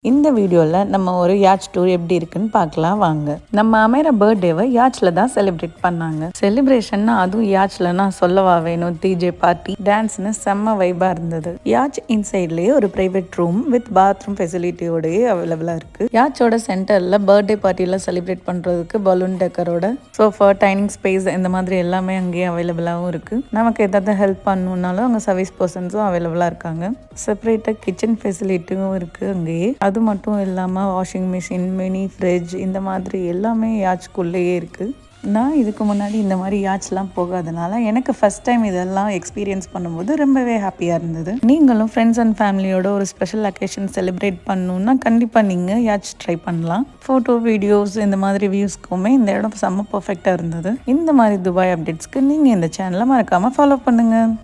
இந்த வீடியோவில் நம்ம ஒரு யாட்ச் டூர் எப்படி இருக்குன்னு பார்க்கலாம் வாங்க. நம்ம அமேரா பர்த்டேவை யாட்ச்ல தான் செலிப்ரேட் பண்ணாங்க. செலிப்ரேஷன்னா அதுவும் யாட்ச்லன்னா சொல்லவா வேணும். டிஜே பார்ட்டி டான்ஸ்னு செம்ம வைபா இருந்தது. யாட்ச் இன்சைட்லேயே ஒரு பிரைவேட் ரூம் வித் பாத்ரூம் ஃபெசிலிட்டியோடய அவைலபிளா இருக்கு. யாட்சோட சென்டர்ல பர்த்டே பார்ட்டியில செலிப்ரேட் பண்றதுக்கு பலூன் டெக்கரோட சோஃபா, டைனிங் ஸ்பேஸ் இந்த மாதிரி எல்லாமே அங்கேயே அவைலபிளாகவும் இருக்கு. நமக்கு ஏதாவது ஹெல்ப் பண்ணணும்னாலும் அங்கே சர்வீஸ் பர்சன்ஸும் அவைலபிளா இருக்காங்க. செப்பரேட்டா கிச்சன் ஃபெசிலிட்டியும் இருக்கு அங்கேயே. அது மட்டும் இல்லாமல் வாஷிங் மிஷின், மினி ஃப்ரிட்ஜ் இந்த மாதிரி எல்லாமே யாட்ச்குள்ளேயே இருக்குது. நான் இதுக்கு முன்னாடி இந்த மாதிரி யாட்ச்லாம் போகாதனால எனக்கு ஃபர்ஸ்ட் டைம் இதெல்லாம் எக்ஸ்பீரியன்ஸ் பண்ணும்போது ரொம்பவே ஹாப்பியாக இருந்தது. நீங்களும் ஃப்ரெண்ட்ஸ் அண்ட் ஃபேமிலியோட ஒரு ஸ்பெஷல் அக்கேஷன் செலிப்ரேட் பண்ணணுன்னா கண்டிப்பாக நீங்கள் யாட்ச் ட்ரை பண்ணலாம். ஃபோட்டோ, வீடியோஸ் இந்த மாதிரி வியூஸ்க்குமே இந்த இடம் செம்ம பர்ஃபெக்டாக இருந்தது. இந்த மாதிரி துபாய் அப்டேட்ஸ்க்கு நீங்கள் இந்த சேனலை மறக்காமல் ஃபாலோ பண்ணுங்கள்.